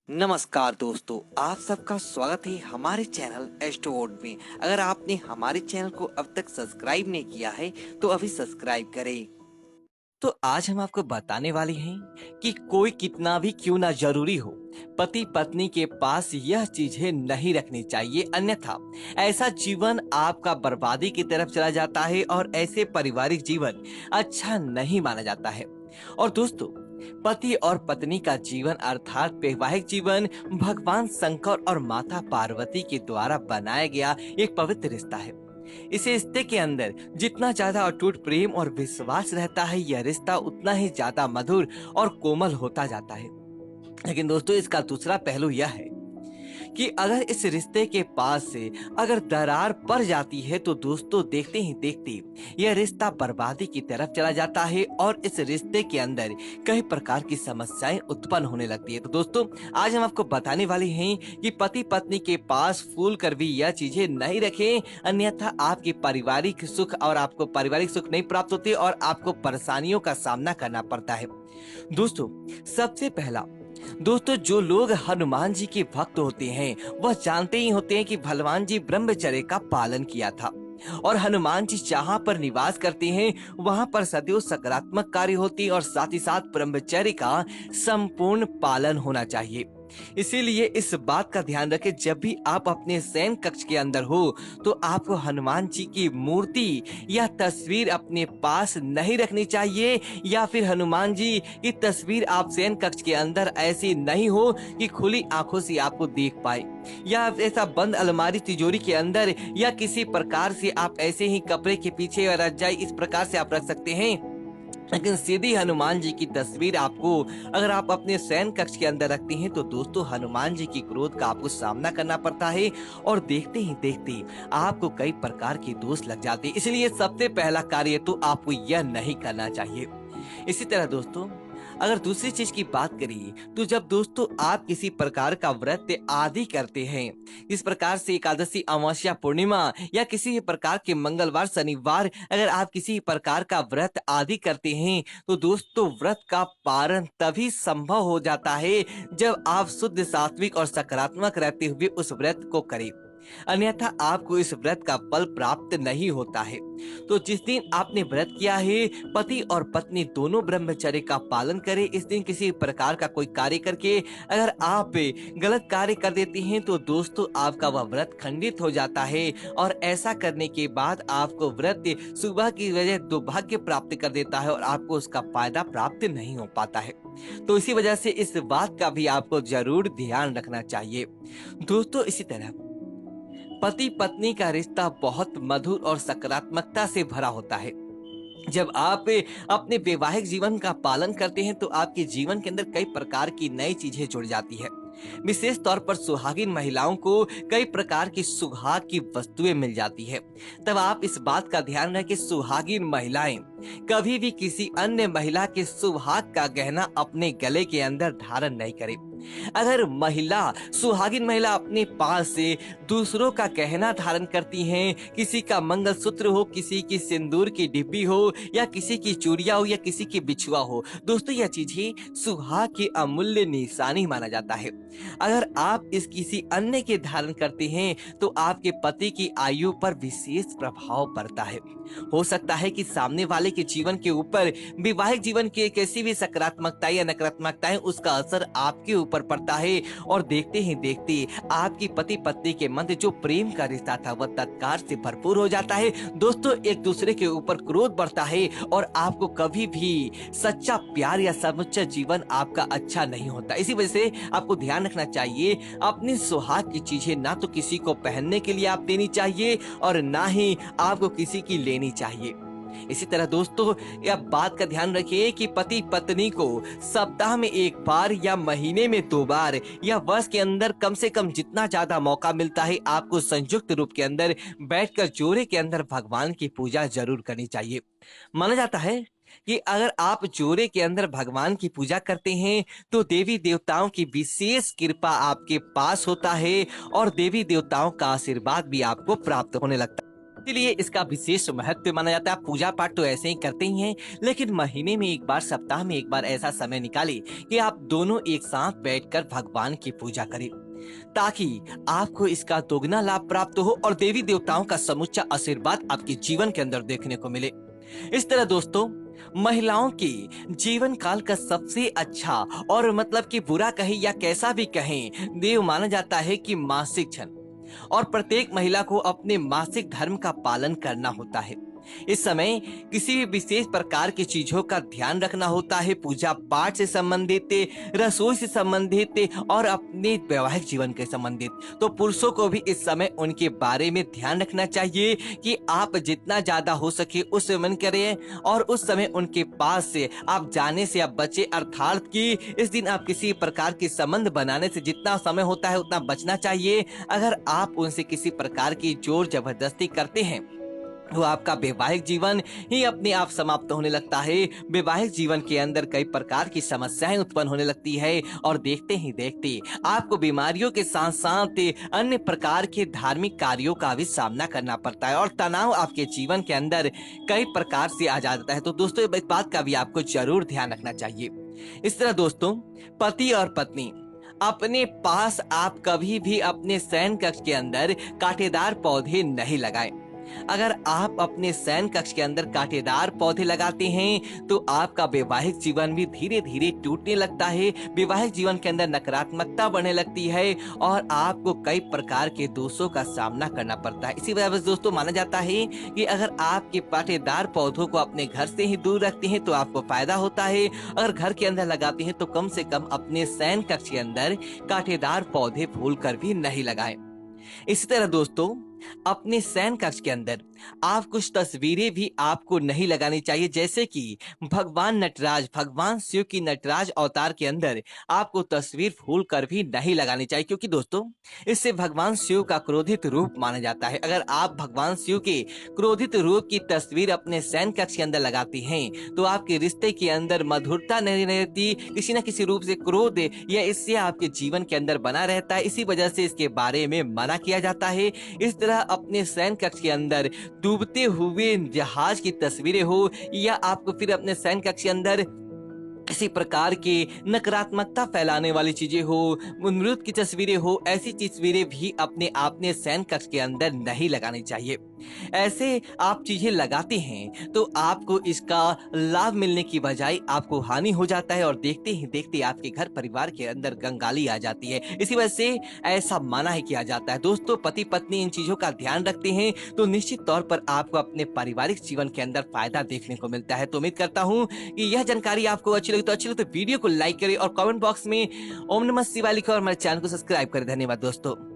नमस्कार दोस्तों, आप सबका स्वागत है हमारे चैनल एस्ट्रोवर्ड में। अगर आपने हमारे चैनल को अब तक सब्सक्राइब नहीं किया है तो अभी सब्सक्राइब करें। तो आज हम आपको बताने वाले हैं कि कोई कितना भी क्यों ना जरूरी हो, पति पत्नी के पास यह चीजें नहीं रखनी चाहिए, अन्यथा ऐसा जीवन आपका बर्बादी की तरफ चला जाता है और ऐसे पारिवारिक जीवन अच्छा नहीं माना जाता है। और दोस्तों, पति और पत्नी का जीवन अर्थात वैवाहिक जीवन भगवान शंकर और माता पार्वती के द्वारा बनाया गया एक पवित्र रिश्ता है। इस रिश्ते के अंदर जितना ज्यादा अटूट प्रेम और विश्वास रहता है, यह रिश्ता उतना ही ज्यादा मधुर और कोमल होता जाता है। लेकिन दोस्तों, इसका दूसरा पहलू यह है कि अगर इस रिश्ते के पास से अगर दरार पड़ जाती है तो दोस्तों, देखते ही देखते यह रिश्ता बर्बादी की तरफ चला जाता है और इस रिश्ते के अंदर कई प्रकार की समस्याएं उत्पन्न होने लगती है। तो दोस्तों, आज हम आपको बताने वाले हैं कि पति पत्नी के पास फूल कर भी यह चीजें नहीं रखें, अन्यथा आपके पारिवारिक सुख और आपको पारिवारिक सुख नहीं प्राप्त होते और आपको परेशानियों का सामना करना पड़ता है। दोस्तों, सबसे पहला दोस्तों, जो लोग हनुमान जी के भक्त होते हैं वह जानते ही होते हैं कि भगवान जी ब्रह्मचर्य का पालन किया था और हनुमान जी जहाँ पर निवास करते हैं वहाँ पर सदैव सकारात्मक कार्य होती है और साथ ही साथ ब्रह्मचर्य का संपूर्ण पालन होना चाहिए। इसीलिए इस बात का ध्यान रखें, जब भी आप अपने शयन कक्ष के अंदर हो तो आपको हनुमान जी की मूर्ति या तस्वीर अपने पास नहीं रखनी चाहिए, या फिर हनुमान जी की तस्वीर आप शयन कक्ष के अंदर ऐसी नहीं हो कि खुली आंखों से आपको देख पाए, या ऐसा बंद अलमारी तिजोरी के अंदर या किसी प्रकार से आप ऐसे ही कपड़े के पीछे या रजाई इस प्रकार से आप रख सकते हैं। लेकिन सीधी हनुमान जी की तस्वीर आपको अगर आप अपने शयन कक्ष के अंदर रखते हैं तो दोस्तों, हनुमान जी की क्रोध का आपको सामना करना पड़ता है और देखते ही देखते आपको कई प्रकार के दोष लग जाते हैं। इसलिए सबसे पहला कार्य तो आपको यह नहीं करना चाहिए। इसी तरह दोस्तों, अगर दूसरी चीज की बात करिए तो जब दोस्तों आप किसी प्रकार का व्रत आदि करते हैं, इस प्रकार से एकादशी, अमावस्या, पूर्णिमा या किसी भी प्रकार के मंगलवार, शनिवार, अगर आप किसी प्रकार का व्रत आदि करते हैं तो दोस्तों, व्रत का पारण तभी संभव हो जाता है जब आप शुद्ध, सात्विक और सकारात्मक रहते हुए उस व्रत को करें, अन्यथा आपको इस व्रत का फल प्राप्त नहीं होता है। तो जिस दिन आपने व्रत किया है, पति और पत्नी दोनों ब्रह्मचर्य का पालन करें। इस दिन किसी प्रकार का कोई कार्य करके अगर आप गलत कार्य कर देते हैं तो दोस्तों, आपका वह व्रत खंडित हो जाता है और ऐसा करने के बाद आपको व्रत सुबह की वजह दुर्भाग्य प्राप्त कर देता है और आपको उसका फायदा प्राप्त नहीं हो पाता है। तो इसी वजह से इस बात का भी आपको जरूर ध्यान रखना चाहिए। दोस्तों, इसी तरह पति पत्नी का रिश्ता बहुत मधुर और सकारात्मकता से भरा होता है। जब आप अपने वैवाहिक जीवन का पालन करते हैं तो आपके जीवन के अंदर कई प्रकार की नई चीजें जुड़ जाती है। विशेष तौर पर सुहागिन महिलाओं को कई प्रकार की सुहाग की वस्तुएं मिल जाती है। तब आप इस बात का ध्यान रखें कि सुहागिन महिलाएं कभी भी किसी अन्य महिला के सुहाग का गहना अपने गले के अंदर धारण नहीं करें। अगर सुहागिन महिला अपने पास से दूसरों का गहना धारण करती हैं, किसी का मंगलसूत्र हो, किसी की सिंदूर की डिब्बी हो या किसी की चूड़िया हो या किसी की बिछुआ हो, दोस्तों, यह चीजें सुहाग की अमूल्य निशानी माना जाता है। अगर आप इस किसी अन्य के धारण करते हैं तो आपके पति की आयु पर विशेष प्रभाव पड़ता है। हो सकता है कि सामने वाले के जीवन के ऊपर वैवाहिक जीवन की कैसी भी सकारात्मकता या नकारात्मकता है, उसका असर आपके ऊपर पड़ता है और देखते ही देखते आपकी पति पत्नी के मध्य जो प्रेम का रिश्ता था वह तत्काल से भरपूर हो जाता है। दोस्तों, एक दूसरे के ऊपर क्रोध बढ़ता है और आपको कभी भी सच्चा प्यार या सच्चा जीवन आपका अच्छा नहीं होता। इसी वजह से आपको ध्यान रखना चाहिए, अपनी सुहाग की चीजें ना तो किसी को पहनने के लिए आप देनी चाहिए और ना ही आपको किसी की लेनी चाहिए। इसी तरह दोस्तों, यह बात का ध्यान रखिए कि पति पत्नी को सप्ताह में एक बार या महीने में 2 बार या वर्ष के अंदर कम से कम जितना ज्यादा मौका मिलता है, आपको संयुक्त रूप के अंदर बैठकर जोड़े के अंदर भगवान की पूजा जरूर करनी चाहिए। माना जाता है कि अगर आप जोड़े के अंदर भगवान की पूजा करते हैं तो देवी देवताओं की विशेष कृपा आपके पास होता है और देवी देवताओं का आशीर्वाद भी आपको प्राप्त होने लगता है। इसलिए इसका विशेष महत्व माना जाता है। पूजा पाठ तो ऐसे ही करते ही हैं, लेकिन महीने में एक बार, सप्ताह में एक बार ऐसा समय निकालें कि आप दोनों एक साथ बैठकर भगवान की पूजा करें, ताकि आपको इसका दोगुना लाभ प्राप्त हो और देवी देवताओं का समुच्चा आशीर्वाद आपके जीवन के अंदर देखने को मिले। इस तरह दोस्तों, महिलाओं के जीवन काल का सबसे अच्छा और मतलब कि बुरा कहे या कैसा भी कहें, देव माना जाता है कि मासिक क्षण, और प्रत्येक महिला को अपने मासिक धर्म का पालन करना होता है। इस समय किसी भी विशेष प्रकार की चीजों का ध्यान रखना होता है, पूजा पाठ से संबंधित, रसोई से संबंधित और अपने वैवाहिक जीवन के संबंधित। तो पुरुषों को भी इस समय उनके बारे में ध्यान रखना चाहिए कि आप जितना ज्यादा हो सके उस मन करें, और उस समय उनके पास से आप जाने से आप बचे, अर्थात कि इस दिन आप किसी प्रकार के संबंध बनाने से जितना समय होता है उतना बचना चाहिए। अगर आप उनसे किसी प्रकार की जोर जबरदस्ती करते हैं तो आपका वैवाहिक जीवन ही अपने आप समाप्त होने लगता है। वैवाहिक जीवन के अंदर कई प्रकार की समस्याएं उत्पन्न होने लगती है, और देखते ही देखते आपको बीमारियों के साथ साथ अन्य प्रकार के धार्मिक कार्यों का भी सामना करना पड़ता है, और तनाव आपके जीवन के अंदर कई प्रकार से आ जाता है। तो दोस्तों, इस बात का भी आपको जरूर ध्यान रखना चाहिए। इस तरह दोस्तों, पति और पत्नी अपने पास आप कभी भी अपने शयन कक्ष के अंदर कांटेदार पौधे नहीं लगाएं। अगर आप अपने शयन कक्ष के अंदर कांटेदार पौधे लगाते हैं तो आपका वैवाहिक जीवन भी धीरे धीरे टूटने लगता है, वैवाहिक जीवन के अंदर नकारात्मकता बढ़ने लगती है, और आपको कई प्रकार के दोषों का सामना करना पड़ता है। इसी वजह से दोस्तों, माना जाता है कि अगर आपके कांटेदार पौधों को अपने घर से ही दूर रखते हैं तो आपको फायदा होता है। अगर घर के अंदर लगाते हैं तो कम से कम अपने शयन कक्ष के अंदर कांटेदार पौधे भूल कर भी नहीं लगाएं। इसी तरह दोस्तों, अपने शयन कक्ष के अंदर आप कुछ तस्वीरें भी आपको नहीं लगानी चाहिए, जैसे कि भगवान नटराज, भगवान शिव की नटराज अवतार के अंदर आपको तस्वीर भूल कर भी नहीं लगानी चाहिए, क्योंकि दोस्तों इससे भगवान शिव का क्रोधित रूप माना जाता है। अगर आप भगवान शिव के क्रोधित रूप की तस्वीर अपने शयन कक्ष के अंदर लगाती हैं तो आपके रिश्ते के अंदर मधुरता नहीं रहती, किसी न किसी रूप से क्रोध या इससे आपके जीवन के अंदर बना रहता है। इसी वजह से इसके बारे में मना किया जाता है। इस तरह अपने शयन कक्ष के अंदर डूबते हुए जहाज की तस्वीरें हो, या आपको फिर अपने शयन कक्ष के अंदर किसी प्रकार की नकारात्मकता फैलाने वाली चीजें हो, मृत की तस्वीरें हो, ऐसी तस्वीरें भी अपने शयन कक्ष के अंदर नहीं लगानी चाहिए। ऐसे आप चीजें लगाते हैं तो आपको इसका लाभ मिलने की बजाय आपको हानि हो जाता है, और देखते ही देखते आपके घर परिवार के अंदर कंगाली आ जाती है। इसी वजह से ऐसा मना ही किया जाता है। दोस्तों, पति पत्नी इन चीजों का ध्यान रखते हैं तो निश्चित तौर पर आपको अपने पारिवारिक जीवन के अंदर फायदा देखने को मिलता है। तो उम्मीद करता हूँ कि यह जानकारी आपको अच्छी लगी तो वीडियो को लाइक करें और कमेंट बॉक्स में ओम नमः शिवाय लिखें और हमारे चैनल को सब्सक्राइब करें। धन्यवाद दोस्तों।